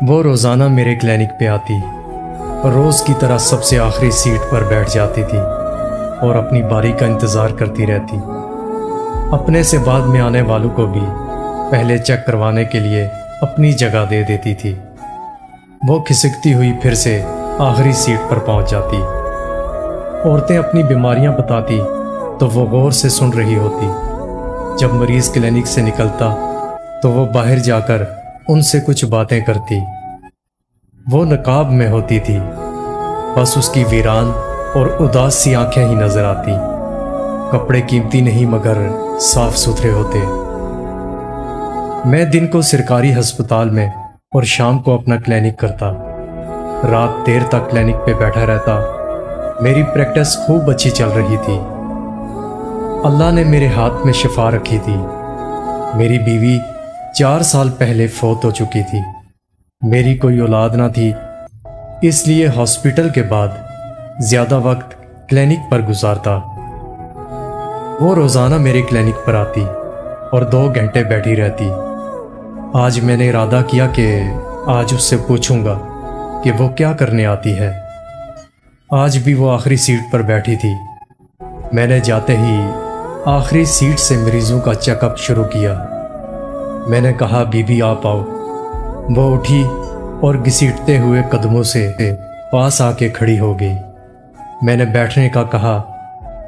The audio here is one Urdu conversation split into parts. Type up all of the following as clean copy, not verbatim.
وہ روزانہ میرے کلینک پہ آتی، روز کی طرح سب سے آخری سیٹ پر بیٹھ جاتی تھی اور اپنی باری کا انتظار کرتی رہتی۔ اپنے سے بعد میں آنے والوں کو بھی پہلے چیک کروانے کے لیے اپنی جگہ دے دیتی تھی۔ وہ کھسکتی ہوئی پھر سے آخری سیٹ پر پہنچ جاتی۔ عورتیں اپنی بیماریاں بتاتی تو وہ غور سے سن رہی ہوتی۔ جب مریض کلینک سے نکلتا تو وہ باہر جا کر ان سے کچھ باتیں کرتی۔ وہ نقاب میں ہوتی تھی، بس اس کی ویران اور اداس سی آنکھیں ہی نظر آتی۔ کپڑے قیمتی نہیں مگر صاف ستھرے ہوتے۔ میں دن کو سرکاری ہسپتال میں اور شام کو اپنا کلینک کرتا۔ رات دیر تک کلینک پہ بیٹھا رہتا۔ میری پریکٹس خوب اچھی چل رہی تھی۔ اللہ نے میرے ہاتھ میں شفا رکھی تھی۔ میری بیوی 4 سال پہلے فوت ہو چکی تھی۔ میری کوئی اولاد نہ تھی، اس لیے ہاسپٹل کے بعد زیادہ وقت کلینک پر گزارتا۔ وہ روزانہ میرے کلینک پر آتی اور 2 گھنٹے بیٹھی رہتی۔ آج میں نے ارادہ کیا کہ آج اس سے پوچھوں گا کہ وہ کیا کرنے آتی ہے۔ آج بھی وہ آخری سیٹ پر بیٹھی تھی۔ میں نے جاتے ہی آخری سیٹ سے مریضوں کا چیک اپ شروع کیا۔ میں نے کہا بی بی آپ آؤ۔ وہ اٹھی اور گھسیٹتے ہوئے قدموں سے پاس آ کے کھڑی ہو گئی۔ میں نے بیٹھنے کا کہا،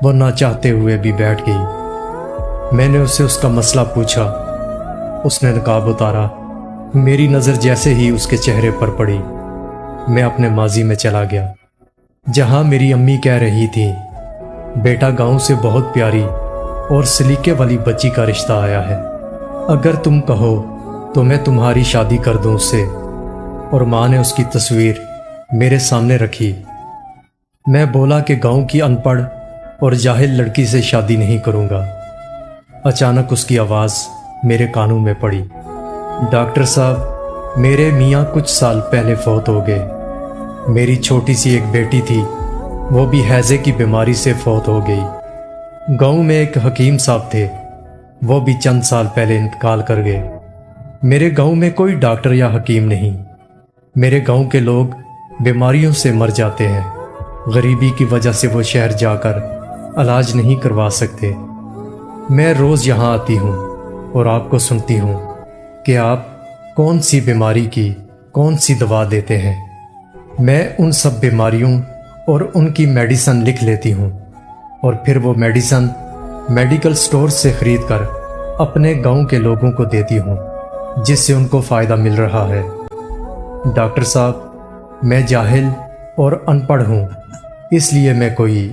وہ نہ چاہتے ہوئے بھی بیٹھ گئی۔ میں نے اس سے اس کا مسئلہ پوچھا۔ اس نے نقاب اتارا۔ میری نظر جیسے ہی اس کے چہرے پر پڑی، میں اپنے ماضی میں چلا گیا، جہاں میری امی کہہ رہی تھی بیٹا گاؤں سے بہت پیاری اور سلیقے والی بچی کا رشتہ آیا ہے، اگر تم کہو تو میں تمہاری شادی کر دوں اس سے۔ اور ماں نے اس کی تصویر میرے سامنے رکھی۔ میں بولا کہ گاؤں کی ان پڑھ اور جاہل لڑکی سے شادی نہیں کروں گا۔ اچانک اس کی آواز میرے کانوں میں پڑی، ڈاکٹر صاحب میرے میاں کچھ سال پہلے فوت ہو گئے۔ میری چھوٹی سی ایک بیٹی تھی، وہ بھی ہیضے کی بیماری سے فوت ہو گئی۔ گاؤں میں ایک حکیم صاحب تھے، وہ بھی چند سال پہلے انتقال کر گئے۔ میرے گاؤں میں کوئی ڈاکٹر یا حکیم نہیں۔ میرے گاؤں کے لوگ بیماریوں سے مر جاتے ہیں۔ غریبی کی وجہ سے وہ شہر جا کر علاج نہیں کروا سکتے۔ میں روز یہاں آتی ہوں اور آپ کو سنتی ہوں کہ آپ کون سی بیماری کی کون سی دوا دیتے ہیں۔ میں ان سب بیماریوں اور ان کی میڈیسن لکھ لیتی ہوں اور پھر وہ میڈیسن میڈیکل سٹور سے خرید کر اپنے گاؤں کے لوگوں کو دیتی ہوں، جس سے ان کو فائدہ مل رہا ہے۔ ڈاکٹر صاحب میں جاہل اور ان پڑھ ہوں، اس لیے میں کوئی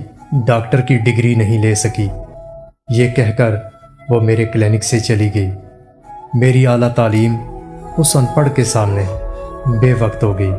ڈاکٹر کی ڈگری نہیں لے سکی۔ یہ کہہ کر وہ میرے کلینک سے چلی گئی۔ میری اعلیٰ تعلیم اس ان پڑھ کے سامنے بے وقت ہو گئی۔